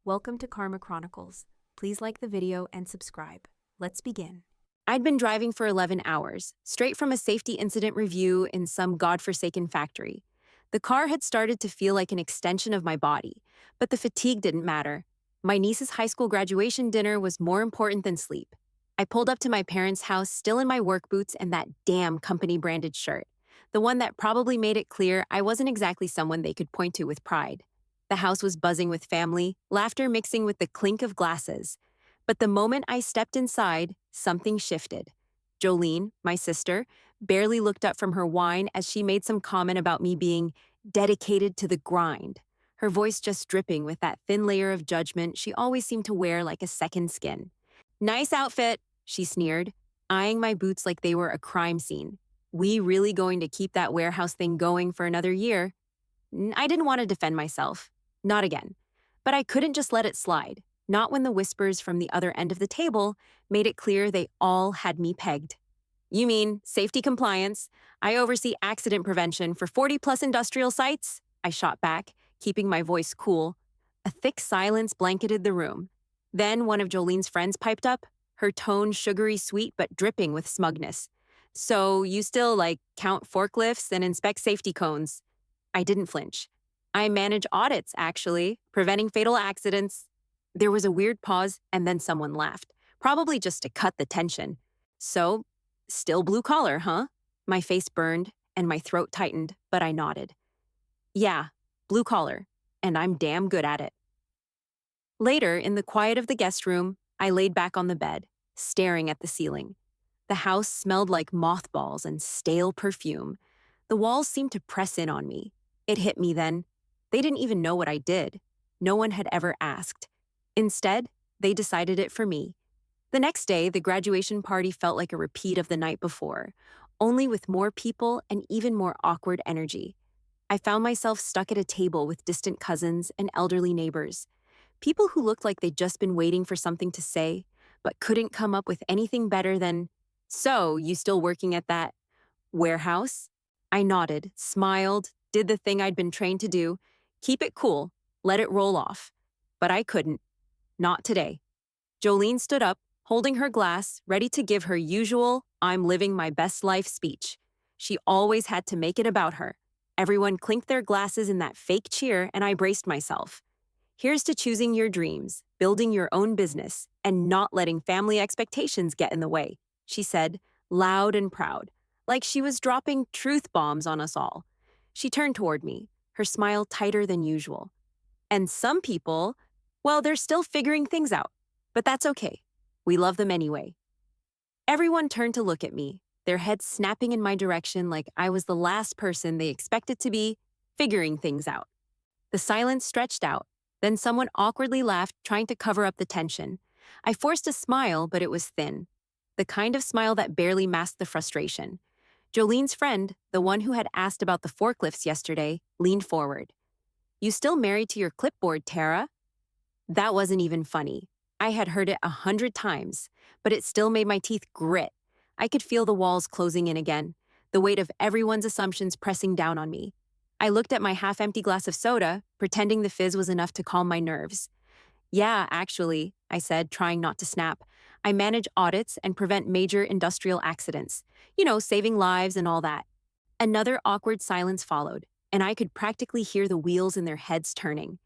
Welcome to Karma Chronicles. Please like the video and subscribe. Let's begin. I'd been driving for 11 hours, straight from a safety incident review in some godforsaken factory. The car had started to feel like an extension of my body, but the fatigue didn't matter. My niece's high school graduation dinner was more important than sleep. I pulled up to my parents' house still in my work boots and that damn company-branded shirt, the one that probably made it clear I wasn't exactly someone they could point to with pride. The house was buzzing with family, laughter mixing with the clink of glasses. But the moment I stepped inside, something shifted. Jolene, my sister, barely looked up from her wine as she made some comment about me being dedicated to the grind, her voice just dripping with that thin layer of judgment she always seemed to wear like a second skin. "Nice outfit," she sneered, eyeing my boots like they were a crime scene. "We really going to keep that warehouse thing going for another year?" I didn't want to defend myself. Not again. But I couldn't just let it slide, not when the whispers from the other end of the table made it clear they all had me pegged. "You mean safety compliance? I oversee accident prevention for 40-plus industrial sites?" I shot back, keeping my voice cool. A thick silence blanketed the room. Then one of Jolene's friends piped up, her tone sugary sweet but dripping with smugness. "So you still, count forklifts and inspect safety cones?" I didn't flinch. "I manage audits, actually, preventing fatal accidents." There was a weird pause, and then someone laughed, probably just to cut the tension. "So, still blue collar, huh?" My face burned, and my throat tightened, but I nodded. "Yeah, blue collar, and I'm damn good at it." Later, in the quiet of the guest room, I laid back on the bed, staring at the ceiling. The house smelled like mothballs and stale perfume. The walls seemed to press in on me. It hit me then. They didn't even know what I did. No one had ever asked. Instead, they decided it for me. The next day, the graduation party felt like a repeat of the night before, only with more people and even more awkward energy. I found myself stuck at a table with distant cousins and elderly neighbors, people who looked like they'd just been waiting for something to say, but couldn't come up with anything better than, "So, you still working at that warehouse?" I nodded, smiled, did the thing I'd been trained to do, keep it cool, let it roll off. But I couldn't. Not today. Jolene stood up, holding her glass, ready to give her usual "I'm living my best life" speech. She always had to make it about her. Everyone clinked their glasses in that fake cheer, and I braced myself. "Here's to choosing your dreams, building your own business, and not letting family expectations get in the way," she said, loud and proud, like she was dropping truth bombs on us all. She turned toward me, her smile tighter than usual. "And some people, well, they're still figuring things out. But that's okay. We love them anyway." Everyone turned to look at me, their heads snapping in my direction like I was the last person they expected to be figuring things out. The silence stretched out. Then someone awkwardly laughed, trying to cover up the tension. I forced a smile, but it was thin. The kind of smile that barely masked the frustration. Jolene's friend, the one who had asked about the forklifts yesterday, leaned forward. "You still married to your clipboard, Tara?" That wasn't even funny. I had heard it 100 times, but it still made my teeth grit. I could feel the walls closing in again, the weight of everyone's assumptions pressing down on me. I looked at my half-empty glass of soda, pretending the fizz was enough to calm my nerves. "Yeah, actually," I said, trying not to snap. "I manage audits and prevent major industrial accidents. Saving lives and all that." Another awkward silence followed, and I could practically hear the wheels in their heads turning.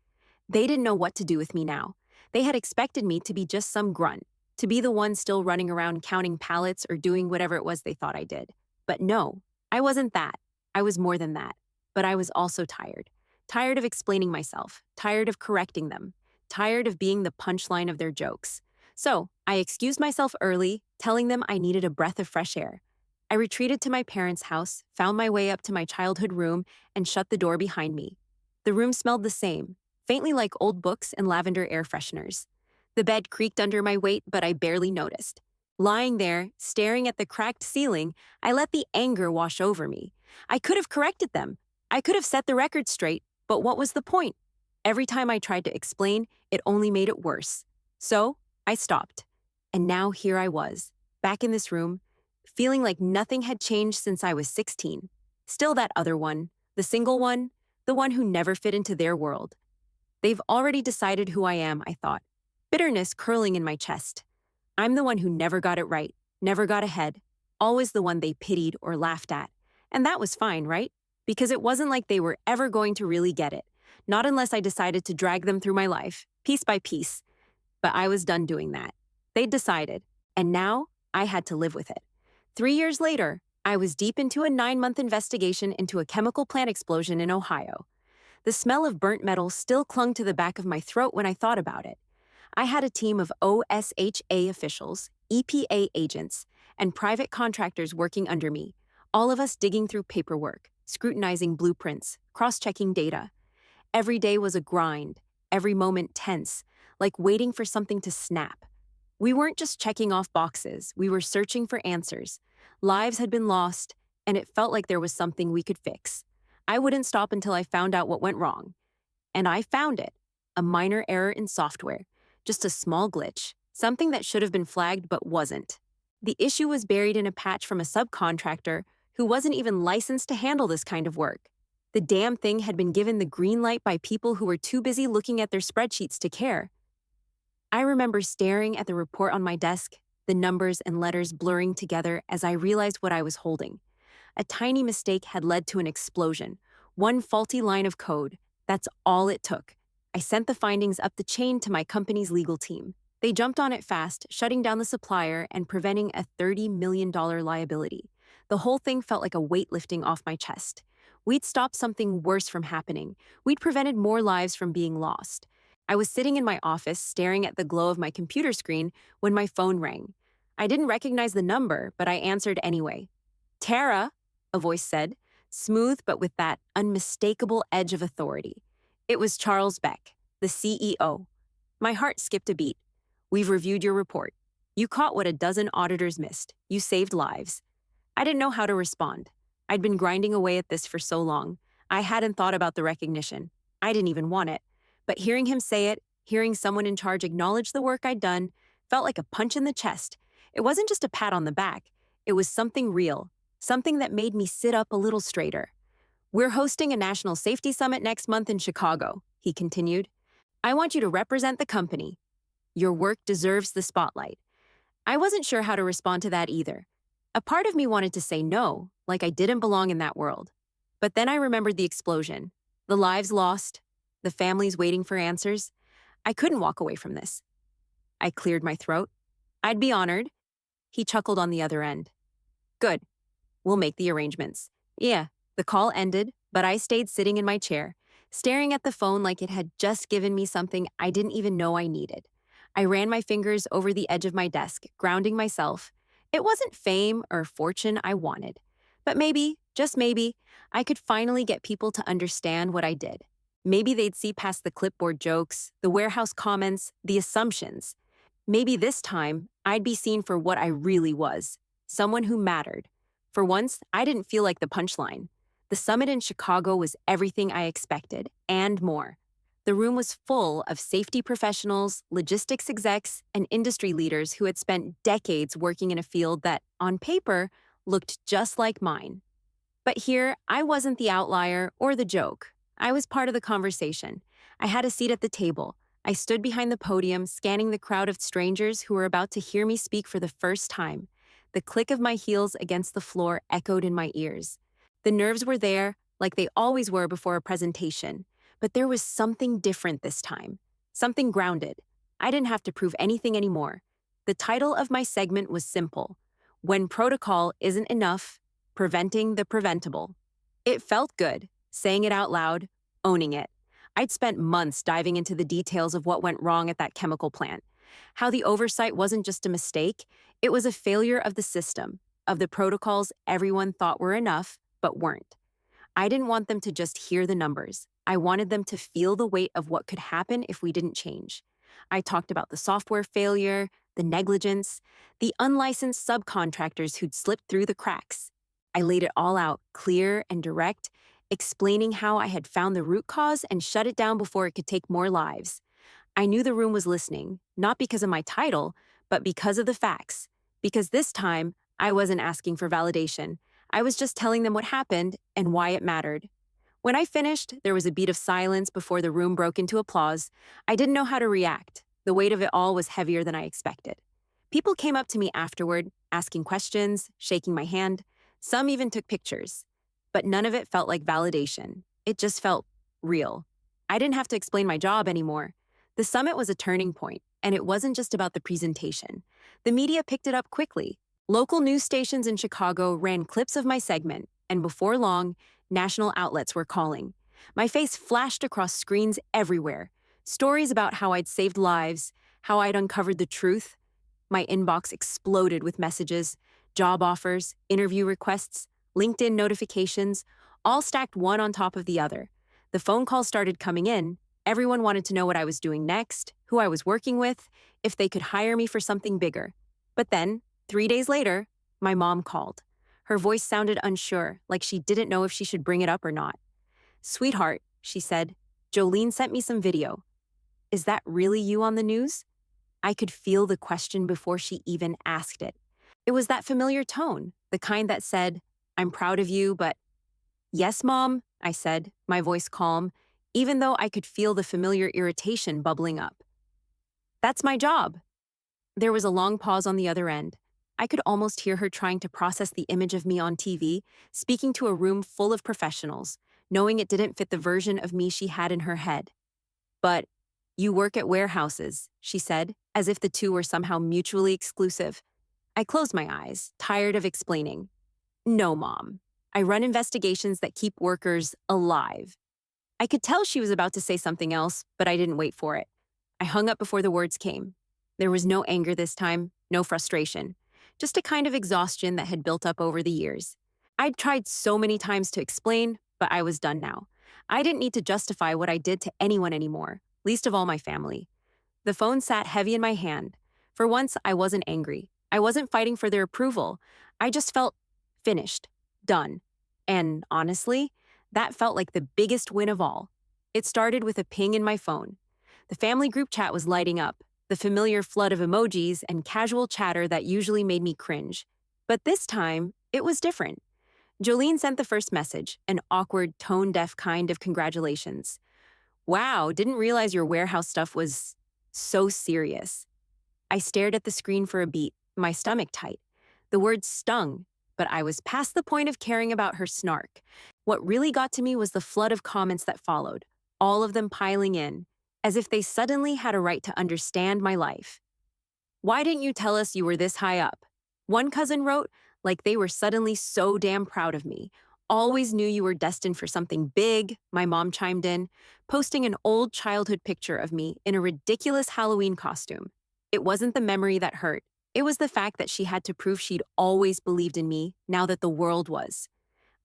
They didn't know what to do with me now. They had expected me to be just some grunt, to be the one still running around counting pallets or doing whatever it was they thought I did. But no, I wasn't that. I was more than that. But I was also tired. Tired of explaining myself, tired of correcting them, tired of being the punchline of their jokes. So, I excused myself early, telling them I needed a breath of fresh air. I retreated to my parents' house, found my way up to my childhood room, and shut the door behind me. The room smelled the same, faintly like old books and lavender air fresheners. The bed creaked under my weight, but I barely noticed. Lying there, staring at the cracked ceiling, I let the anger wash over me. I could have corrected them. I could have set the record straight, but what was the point? Every time I tried to explain, it only made it worse. So, I stopped. And now here I was, back in this room, feeling like nothing had changed since I was 16. Still that other one, the single one, the one who never fit into their world. They've already decided who I am, I thought, bitterness curling in my chest. I'm the one who never got it right, never got ahead, always the one they pitied or laughed at. And that was fine, right? Because it wasn't like they were ever going to really get it, not unless I decided to drag them through my life, piece by piece. But I was done doing that. They'd decided, and now I had to live with it. 3 years later, I was deep into a 9-month investigation into a chemical plant explosion in Ohio. The smell of burnt metal still clung to the back of my throat when I thought about it. I had a team of OSHA officials, EPA agents, and private contractors working under me, all of us digging through paperwork, scrutinizing blueprints, cross-checking data. Every day was a grind, every moment tense, like waiting for something to snap. We weren't just checking off boxes, we were searching for answers. Lives had been lost, and it felt like there was something we could fix. I wouldn't stop until I found out what went wrong. And I found it. A minor error in software. Just a small glitch. Something that should have been flagged but wasn't. The issue was buried in a patch from a subcontractor who wasn't even licensed to handle this kind of work. The damn thing had been given the green light by people who were too busy looking at their spreadsheets to care. I remember staring at the report on my desk, the numbers and letters blurring together as I realized what I was holding. A tiny mistake had led to an explosion. One faulty line of code. That's all it took. I sent the findings up the chain to my company's legal team. They jumped on it fast, shutting down the supplier and preventing a $30 million liability. The whole thing felt like a weight lifting off my chest. We'd stopped something worse from happening. We'd prevented more lives from being lost. I was sitting in my office, staring at the glow of my computer screen, when my phone rang. I didn't recognize the number, but I answered anyway. "Tara," a voice said, smooth but with that unmistakable edge of authority. It was Charles Beck, the CEO. My heart skipped a beat. "We've reviewed your report. You caught what a dozen auditors missed. You saved lives." I didn't know how to respond. I'd been grinding away at this for so long. I hadn't thought about the recognition. I didn't even want it. But hearing him say it, hearing someone in charge acknowledge the work I'd done, felt like a punch in the chest. It wasn't just a pat on the back. It was something real, something that made me sit up a little straighter. "We're hosting a national safety summit next month in Chicago," he continued. "I want you to represent the company. Your work deserves the spotlight." I wasn't sure how to respond to that either. A part of me wanted to say no, like I didn't belong in that world. But then I remembered the explosion, the lives lost, the families waiting for answers. I couldn't walk away from this. I cleared my throat. "I'd be honored." He chuckled on the other end. "Good. We'll make the arrangements." Yeah, the call ended, but I stayed sitting in my chair, staring at the phone like it had just given me something I didn't even know I needed. I ran my fingers over the edge of my desk, grounding myself. It wasn't fame or fortune I wanted, but maybe, just maybe, I could finally get people to understand what I did. Maybe they'd see past the clipboard jokes, the warehouse comments, the assumptions. Maybe this time, I'd be seen for what I really was, someone who mattered. For once, I didn't feel like the punchline. The summit in Chicago was everything I expected, and more. The room was full of safety professionals, logistics execs, and industry leaders who had spent decades working in a field that, on paper, looked just like mine. But here, I wasn't the outlier or the joke. I was part of the conversation. I had a seat at the table. I stood behind the podium, scanning the crowd of strangers who were about to hear me speak for the first time. The click of my heels against the floor echoed in my ears. The nerves were there, like they always were before a presentation. But there was something different this time. Something grounded. I didn't have to prove anything anymore. The title of my segment was simple: "When Protocol Isn't Enough, Preventing the Preventable." It felt good, saying it out loud, owning it. I'd spent months diving into the details of what went wrong at that chemical plant. How the oversight wasn't just a mistake, it was a failure of the system, of the protocols everyone thought were enough, but weren't. I didn't want them to just hear the numbers. I wanted them to feel the weight of what could happen if we didn't change. I talked about the software failure, the negligence, the unlicensed subcontractors who'd slipped through the cracks. I laid it all out, clear and direct, explaining how I had found the root cause and shut it down before it could take more lives. I knew the room was listening, not because of my title, but because of the facts. Because this time, I wasn't asking for validation. I was just telling them what happened and why it mattered. When I finished, there was a beat of silence before the room broke into applause. I didn't know how to react. The weight of it all was heavier than I expected. People came up to me afterward, asking questions, shaking my hand. Some even took pictures. But none of it felt like validation. It just felt real. I didn't have to explain my job anymore. The summit was a turning point, and it wasn't just about the presentation. The media picked it up quickly. Local news stations in Chicago ran clips of my segment, and before long, national outlets were calling. My face flashed across screens everywhere. Stories about how I'd saved lives, how I'd uncovered the truth. My inbox exploded with messages, job offers, interview requests, LinkedIn notifications, all stacked one on top of the other. The phone calls started coming in. Everyone wanted to know what I was doing next, who I was working with, if they could hire me for something bigger. But then, 3 days later, my mom called. Her voice sounded unsure, like she didn't know if she should bring it up or not. "Sweetheart," she said, "Jolene sent me some video. Is that really you on the news?" I could feel the question before she even asked it. It was that familiar tone, the kind that said, "I'm proud of you, but..." "Yes, Mom," I said, my voice calm, even though I could feel the familiar irritation bubbling up. "That's my job." There was a long pause on the other end. I could almost hear her trying to process the image of me on TV, speaking to a room full of professionals, knowing it didn't fit the version of me she had in her head. "But you work at warehouses," she said, as if the two were somehow mutually exclusive. I closed my eyes, tired of explaining. "No, Mom. I run investigations that keep workers alive." I could tell she was about to say something else, but I didn't wait for it. I hung up before the words came. There was no anger this time, no frustration, just a kind of exhaustion that had built up over the years. I'd tried so many times to explain, but I was done now. I didn't need to justify what I did to anyone anymore, least of all my family. The phone sat heavy in my hand. For once, I wasn't angry. I wasn't fighting for their approval. I just felt finished, done. And honestly, that felt like the biggest win of all. It started with a ping in my phone. The family group chat was lighting up, the familiar flood of emojis and casual chatter that usually made me cringe. But this time, it was different. Jolene sent the first message, an awkward, tone-deaf kind of congratulations. "Wow, didn't realize your warehouse stuff was so serious." I stared at the screen for a beat, my stomach tight. The words stung, but I was past the point of caring about her snark. What really got to me was the flood of comments that followed, all of them piling in, as if they suddenly had a right to understand my life. "Why didn't you tell us you were this high up?" One cousin wrote, like they were suddenly so damn proud of me. "Always knew you were destined for something big," my mom chimed in, posting an old childhood picture of me in a ridiculous Halloween costume. It wasn't the memory that hurt. It was the fact that she had to prove she'd always believed in me, now that the world was.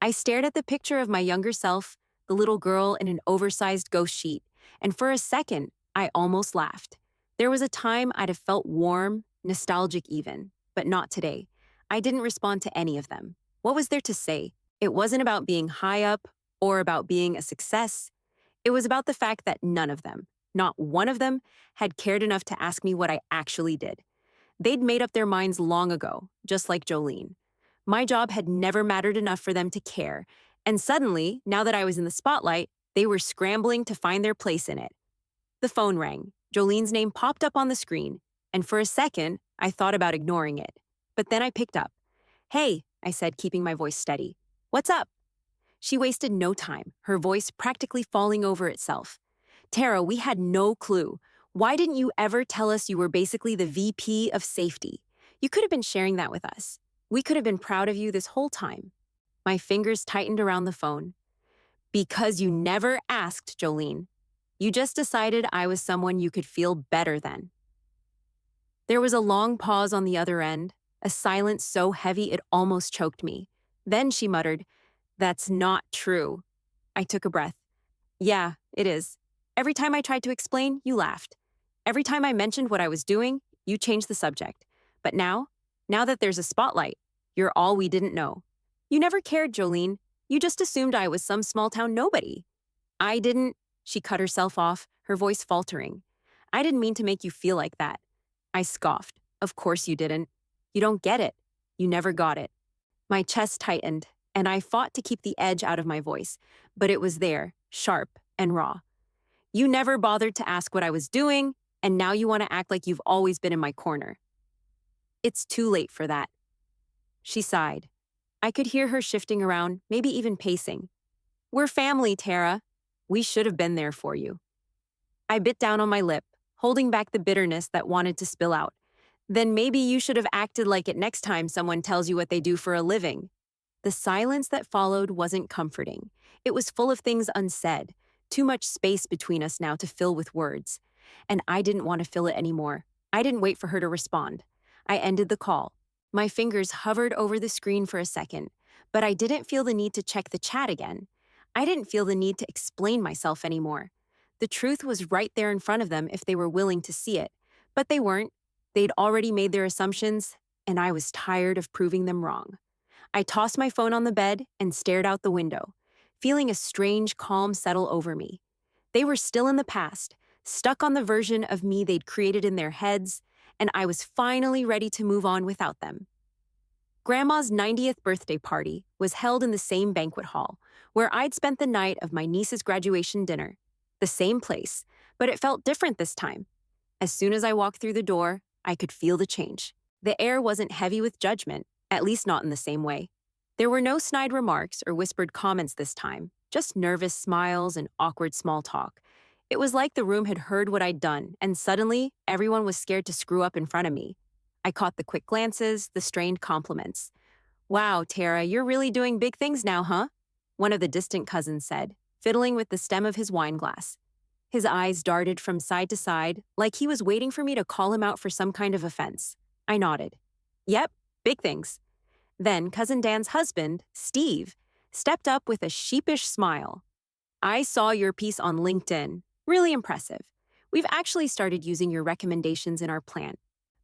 I stared at the picture of my younger self, the little girl in an oversized ghost sheet, and for a second, I almost laughed. There was a time I'd have felt warm, nostalgic even, but not today. I didn't respond to any of them. What was there to say? It wasn't about being high up or about being a success. It was about the fact that none of them, not one of them, had cared enough to ask me what I actually did. They'd made up their minds long ago, just like Jolene. My job had never mattered enough for them to care, and suddenly, now that I was in the spotlight, they were scrambling to find their place in it. The phone rang. Jolene's name popped up on the screen, and for a second, I thought about ignoring it. But then I picked up. "Hey," I said, keeping my voice steady. "What's up?" She wasted no time, her voice practically falling over itself. "Tara, we had no clue. Why didn't you ever tell us you were basically the VP of safety? You could have been sharing that with us. We could have been proud of you this whole time." My fingers tightened around the phone. "Because you never asked, Jolene. You just decided I was someone you could feel better than." There was a long pause on the other end, a silence so heavy it almost choked me. Then she muttered, "That's not true." I took a breath. "Yeah, it is. Every time I tried to explain, you laughed. Every time I mentioned what I was doing, you changed the subject. But now that there's a spotlight, you're all we didn't know. You never cared, Jolene. You just assumed I was some small-town nobody." "I didn't..." She cut herself off, her voice faltering. "I didn't mean to make you feel like that." I scoffed. "Of course you didn't. You don't get it. You never got it." My chest tightened. and I fought to keep the edge out of my voice, but it was there, sharp and raw. You never bothered to ask what I was doing, and now you want to act like you've always been in my corner. It's too late for that. She sighed. I could hear her shifting around, maybe even pacing. We're family, Tara. We should have been there for you. I bit down on my lip, holding back the bitterness that wanted to spill out. Then maybe you should have acted like it next time someone tells you what they do for a living. The silence that followed wasn't comforting. It was full of things unsaid, too much space between us now to fill with words. And I didn't want to fill it anymore. I didn't wait for her to respond. I ended the call. My fingers hovered over the screen for a second, but I didn't feel the need to check the chat again. I didn't feel the need to explain myself anymore. The truth was right there in front of them if they were willing to see it, but they weren't. They'd already made their assumptions, and I was tired of proving them wrong. I tossed my phone on the bed and stared out the window, feeling a strange calm settle over me. They were still in the past, stuck on the version of me they'd created in their heads, and I was finally ready to move on without them. Grandma's 90th birthday party was held in the same banquet hall, where I'd spent the night of my niece's graduation dinner. The same place, but it felt different this time. As soon as I walked through the door, I could feel the change. The air wasn't heavy with judgment, at least not in the same way. There were no snide remarks or whispered comments this time, just nervous smiles and awkward small talk. It was like the room had heard what I'd done, and suddenly, everyone was scared to screw up in front of me. I caught the quick glances, the strained compliments. Wow, Tara, you're really doing big things now, huh? One of the distant cousins said, fiddling with the stem of his wine glass. His eyes darted from side to side, like he was waiting for me to call him out for some kind of offense. I nodded. Yep, big things. Then Cousin Dan's husband, Steve, stepped up with a sheepish smile. I saw your piece on LinkedIn. Really impressive. We've actually started using your recommendations in our plan.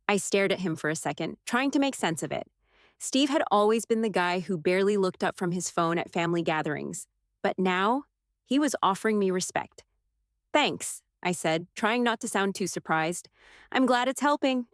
I stared at him for a second, trying to make sense of it. Steve had always been the guy who barely looked up from his phone at family gatherings. But now, he was offering me respect. Thanks, I said, trying not to sound too surprised. I'm glad it's helping.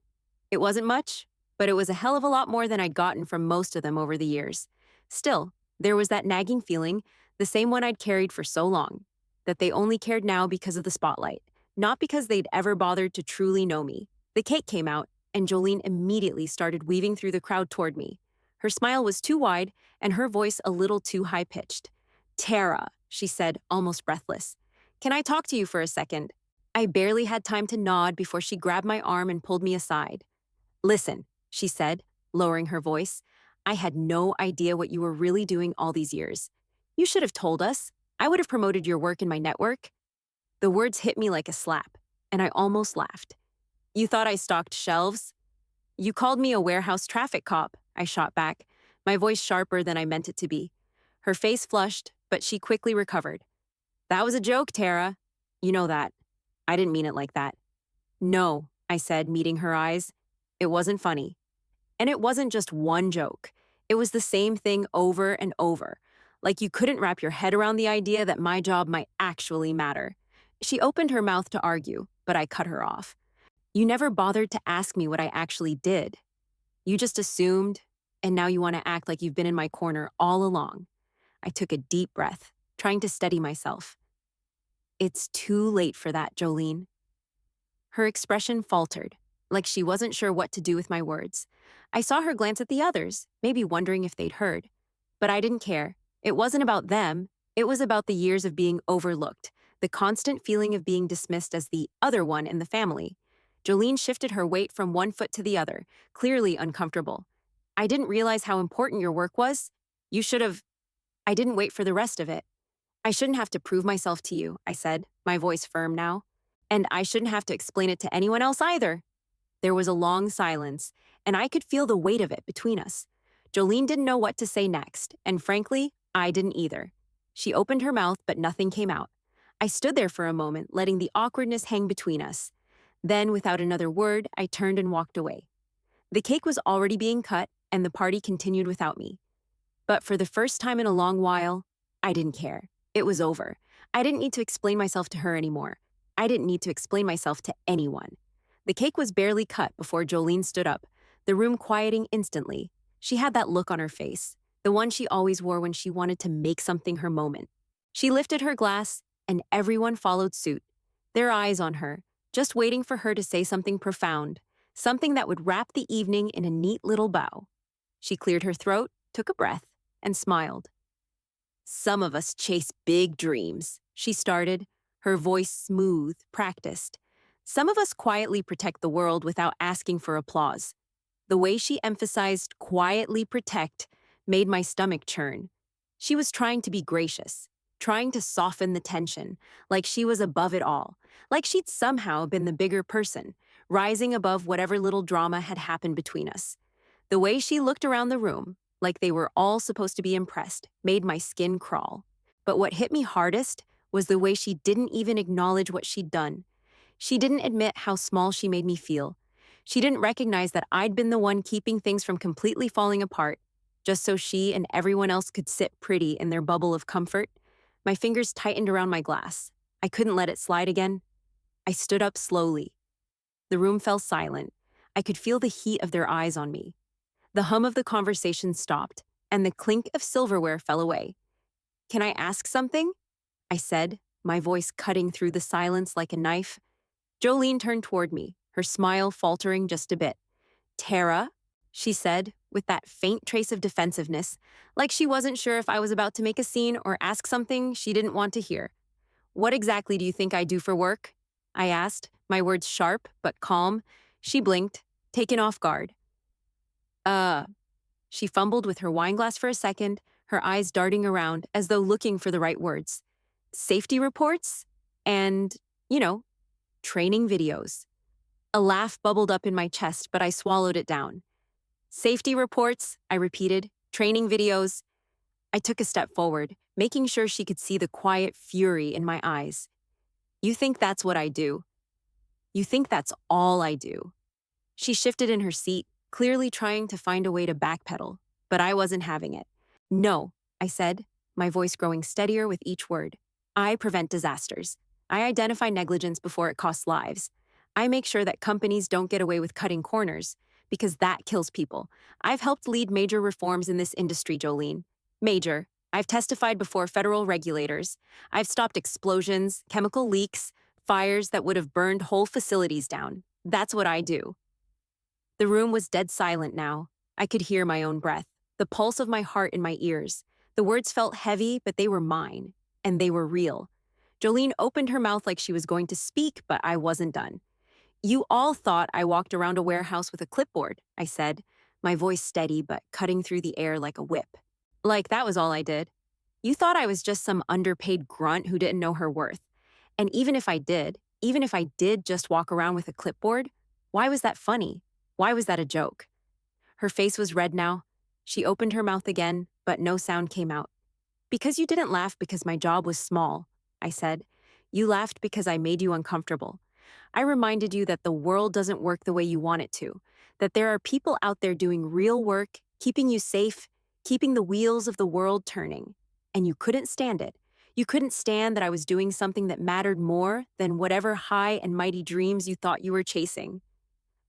It wasn't much, but it was a hell of a lot more than I'd gotten from most of them over the years. Still, there was that nagging feeling, the same one I'd carried for so long, that they only cared now because of the spotlight, not because they'd ever bothered to truly know me. The cake came out, and Jolene immediately started weaving through the crowd toward me. Her smile was too wide, and her voice a little too high-pitched. Tara, she said, almost breathless. Can I talk to you for a second? I barely had time to nod before she grabbed my arm and pulled me aside. Listen, she said, lowering her voice. I had no idea what you were really doing all these years. You should have told us. I would have promoted your work in my network. The words hit me like a slap, and I almost laughed. You thought I stocked shelves? You called me a warehouse traffic cop, I shot back, my voice sharper than I meant it to be. Her face flushed, but she quickly recovered. That was a joke, Tara. You know that. I didn't mean it like that. No, I said, meeting her eyes. It wasn't funny. And it wasn't just one joke. It was the same thing over and over. Like you couldn't wrap your head around the idea that my job might actually matter. She opened her mouth to argue, but I cut her off. You never bothered to ask me what I actually did. You just assumed, and now you want to act like you've been in my corner all along. I took a deep breath, trying to steady myself. It's too late for that, Jolene. Her expression faltered, like she wasn't sure what to do with my words. I saw her glance at the others, maybe wondering if they'd heard. But I didn't care. It wasn't about them. It was about the years of being overlooked, the constant feeling of being dismissed as the other one in the family. Jolene shifted her weight from one foot to the other, clearly uncomfortable. I didn't realize how important your work was. You should have... I didn't wait for the rest of it. I shouldn't have to prove myself to you, I said, my voice firm now. And I shouldn't have to explain it to anyone else either. There was a long silence, and I could feel the weight of it between us. Jolene didn't know what to say next, and frankly, I didn't either. She opened her mouth, but nothing came out. I stood there for a moment, letting the awkwardness hang between us. Then, without another word, I turned and walked away. The cake was already being cut, and the party continued without me. But for the first time in a long while, I didn't care. It was over. I didn't need to explain myself to her anymore. I didn't need to explain myself to anyone. The cake was barely cut before Jolene stood up, the room quieting instantly. She had that look on her face, the one she always wore when she wanted to make something her moment. She lifted her glass, and everyone followed suit, their eyes on her, just waiting for her to say something profound, something that would wrap the evening in a neat little bow. She cleared her throat, took a breath, and smiled. Some of us chase big dreams, she started, her voice smooth, practiced. Some of us quietly protect the world without asking for applause. The way she emphasized quietly protect made my stomach churn. She was trying to be gracious, trying to soften the tension, like she was above it all, like she'd somehow been the bigger person, rising above whatever little drama had happened between us. The way she looked around the room, like they were all supposed to be impressed, made my skin crawl. But what hit me hardest was the way she didn't even acknowledge what she'd done. She didn't admit how small she made me feel. She didn't recognize that I'd been the one keeping things from completely falling apart, just so she and everyone else could sit pretty in their bubble of comfort. My fingers tightened around my glass. I couldn't let it slide again. I stood up slowly. The room fell silent. I could feel the heat of their eyes on me. The hum of the conversation stopped, and the clink of silverware fell away. "Can I ask something?" I said, my voice cutting through the silence like a knife. Jolene turned toward me, her smile faltering just a bit. "Tara," she said, with that faint trace of defensiveness, like she wasn't sure if I was about to make a scene or ask something she didn't want to hear. "What exactly do you think I do for work?" I asked, my words sharp but calm. She blinked, taken off guard. She fumbled with her wineglass for a second, her eyes darting around as though looking for the right words. "Safety reports and, you know, training videos." A laugh bubbled up in my chest, but I swallowed it down. "Safety reports," I repeated, "training videos." I took a step forward, making sure she could see the quiet fury in my eyes. "You think that's what I do? You think that's all I do?" She shifted in her seat, clearly trying to find a way to backpedal, but I wasn't having it. "No," I said, my voice growing steadier with each word. "I prevent disasters. I identify negligence before it costs lives. I make sure that companies don't get away with cutting corners, because that kills people. I've helped lead major reforms in this industry, Jolene. Major. I've testified before federal regulators. I've stopped explosions, chemical leaks, fires that would have burned whole facilities down. That's what I do." The room was dead silent now. I could hear my own breath, the pulse of my heart in my ears. The words felt heavy, but they were mine, and they were real. Jolene opened her mouth like she was going to speak, but I wasn't done. "You all thought I walked around a warehouse with a clipboard," I said, my voice steady but cutting through the air like a whip. "Like that was all I did. You thought I was just some underpaid grunt who didn't know her worth. And even if I did just walk around with a clipboard, why was that funny? Why was that a joke?" Her face was red now. She opened her mouth again, but no sound came out. "Because you didn't laugh because my job was small," I said. "You laughed because I made you uncomfortable. I reminded you that the world doesn't work the way you want it to, that there are people out there doing real work, keeping you safe, keeping the wheels of the world turning. And you couldn't stand it. You couldn't stand that I was doing something that mattered more than whatever high and mighty dreams you thought you were chasing."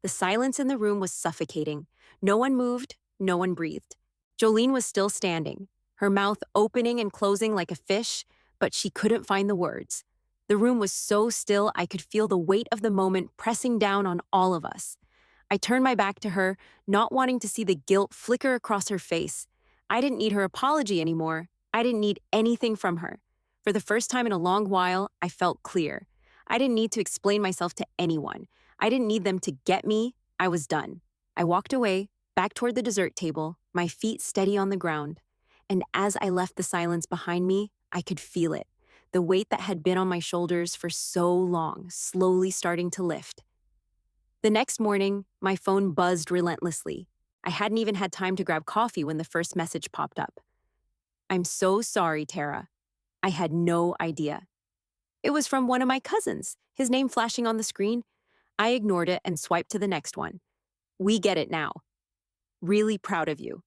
The silence in the room was suffocating. No one moved, no one breathed. Jolene was still standing, her mouth opening and closing like a fish, but she couldn't find the words. The room was so still I could feel the weight of the moment pressing down on all of us. I turned my back to her, not wanting to see the guilt flicker across her face. I didn't need her apology anymore. I didn't need anything from her. For the first time in a long while, I felt clear. I didn't need to explain myself to anyone. I didn't need them to get me. I was done. I walked away, back toward the dessert table, my feet steady on the ground. And as I left the silence behind me, I could feel it. The weight that had been on my shoulders for so long, slowly starting to lift. The next morning, my phone buzzed relentlessly. I hadn't even had time to grab coffee when the first message popped up. "I'm so sorry, Tara. I had no idea." It was from one of my cousins, his name flashing on the screen. I ignored it and swiped to the next one. "We get it now. Really proud of you."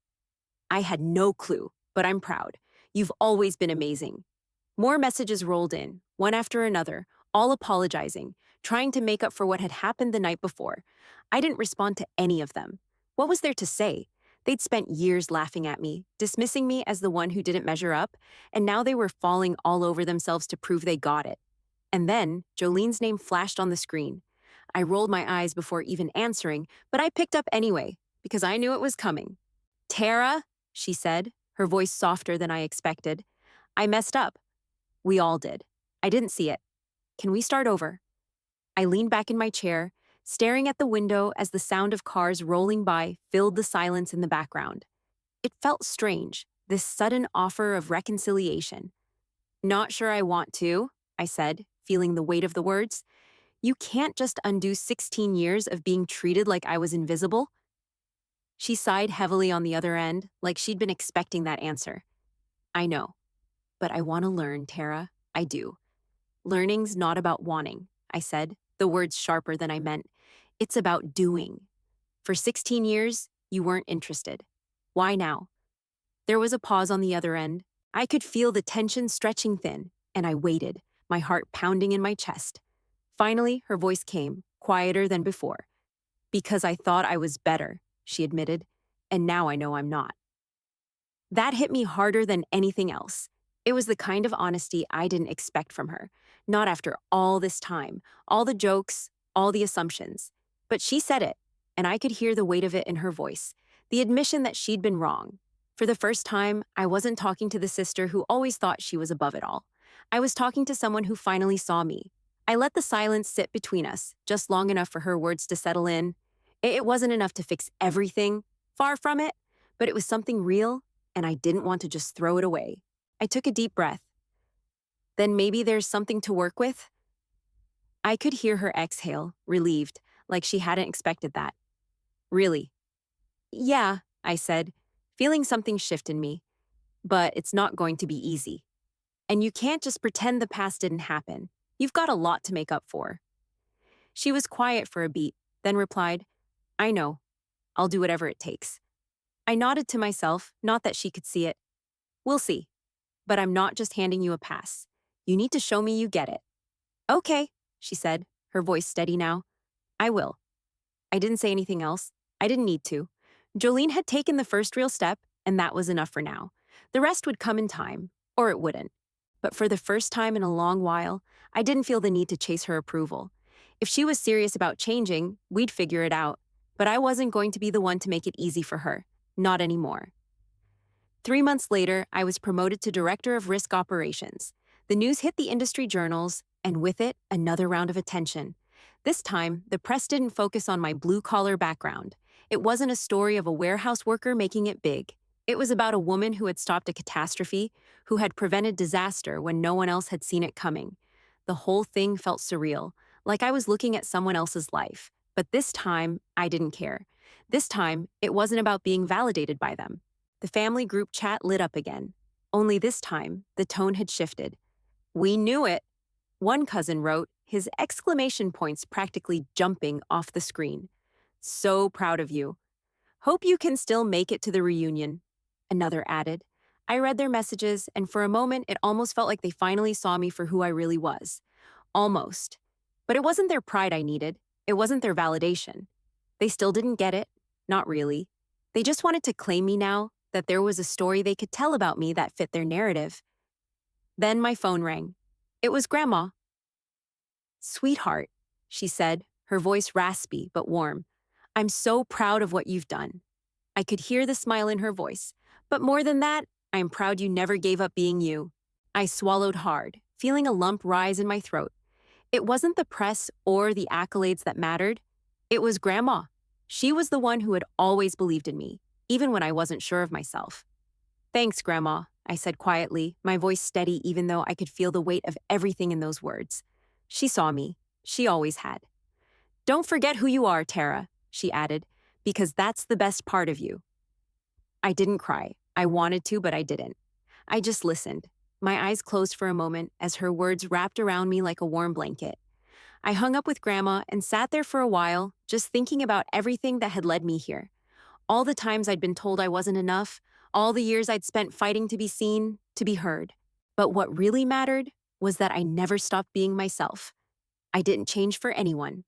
I had no clue, but I'm proud. You've always been amazing. More messages rolled in, one after another, all apologizing, trying to make up for what had happened the night before. I didn't respond to any of them. What was there to say? They'd spent years laughing at me, dismissing me as the one who didn't measure up, and now they were falling all over themselves to prove they got it. And then, Jolene's name flashed on the screen. I rolled my eyes before even answering, but I picked up anyway, because I knew it was coming. Tara, she said, her voice softer than I expected. I messed up. We all did. I didn't see it. Can we start over? I leaned back in my chair, staring at the window as the sound of cars rolling by filled the silence in the background. It felt strange, this sudden offer of reconciliation. Not sure I want to, I said, feeling the weight of the words. You can't just undo 16 years of being treated like I was invisible. She sighed heavily on the other end, like she'd been expecting that answer. I know, but I want to learn, Tara. I do. Learning's not about wanting, I said, the words sharper than I meant. It's about doing. For 16 years, you weren't interested. Why now? There was a pause on the other end. I could feel the tension stretching thin, and I waited, my heart pounding in my chest. Finally, her voice came, quieter than before. Because I thought I was better, she admitted, and now I know I'm not. That hit me harder than anything else. It was the kind of honesty I didn't expect from her, not after all this time, all the jokes, all the assumptions. But she said it, and I could hear the weight of it in her voice, the admission that she'd been wrong. For the first time, I wasn't talking to the sister who always thought she was above it all. I was talking to someone who finally saw me. I let the silence sit between us, just long enough for her words to settle in. It wasn't enough to fix everything, far from it, but it was something real, and I didn't want to just throw it away. I took a deep breath. Then maybe there's something to work with? I could hear her exhale, relieved, like she hadn't expected that. Really? Yeah, I said, feeling something shift in me. But it's not going to be easy. And you can't just pretend the past didn't happen. You've got a lot to make up for. She was quiet for a beat, then replied, I know. I'll do whatever it takes. I nodded to myself, not that she could see it. We'll see. But I'm not just handing you a pass. You need to show me you get it. Okay, she said, her voice steady now. I will. I didn't say anything else. I didn't need to. Jolene had taken the first real step, and that was enough for now. The rest would come in time, or it wouldn't. But for the first time in a long while, I didn't feel the need to chase her approval. If she was serious about changing, we'd figure it out. But I wasn't going to be the one to make it easy for her. Not anymore. 3 months later, I was promoted to Director of Risk Operations. The news hit the industry journals, and with it, another round of attention. This time, the press didn't focus on my blue-collar background. It wasn't a story of a warehouse worker making it big. It was about a woman who had stopped a catastrophe, who had prevented disaster when no one else had seen it coming. The whole thing felt surreal, like I was looking at someone else's life. But this time, I didn't care. This time, it wasn't about being validated by them. The family group chat lit up again. Only this time, the tone had shifted. We knew it. One cousin wrote, his exclamation points practically jumping off the screen. So proud of you. Hope you can still make it to the reunion. Another added. I read their messages, and for a moment, it almost felt like they finally saw me for who I really was. Almost. But it wasn't their pride I needed. It wasn't their validation. They still didn't get it. Not really. They just wanted to claim me now, that there was a story they could tell about me that fit their narrative. Then my phone rang. It was Grandma. Sweetheart, she said, her voice raspy but warm. I'm so proud of what you've done. I could hear the smile in her voice. But more than that, I am proud you never gave up being you. I swallowed hard, feeling a lump rise in my throat. It wasn't the press or the accolades that mattered. It was Grandma. She was the one who had always believed in me, even when I wasn't sure of myself. Thanks, Grandma, I said quietly, my voice steady even though I could feel the weight of everything in those words. She saw me. She always had. Don't forget who you are, Tara, she added, because that's the best part of you. I didn't cry. I wanted to, but I didn't. I just listened. My eyes closed for a moment as her words wrapped around me like a warm blanket. I hung up with Grandma and sat there for a while, just thinking about everything that had led me here. All the times I'd been told I wasn't enough, all the years I'd spent fighting to be seen, to be heard. But what really mattered was that I never stopped being myself. I didn't change for anyone.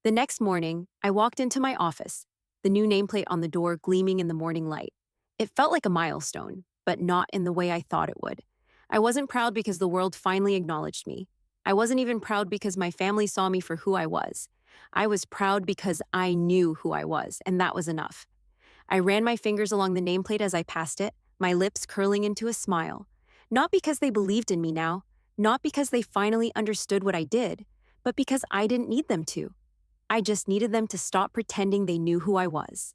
The next morning, I walked into my office. the new nameplate on the door gleaming in the morning light. It felt like a milestone, but not in the way I thought it would. I wasn't proud because the world finally acknowledged me. I wasn't even proud because my family saw me for who I was. I was proud because I knew who I was, and that was enough. I ran my fingers along the nameplate as I passed it, my lips curling into a smile. Not because they believed in me now, not because they finally understood what I did, but because I didn't need them to. I just needed them to stop pretending they knew who I was.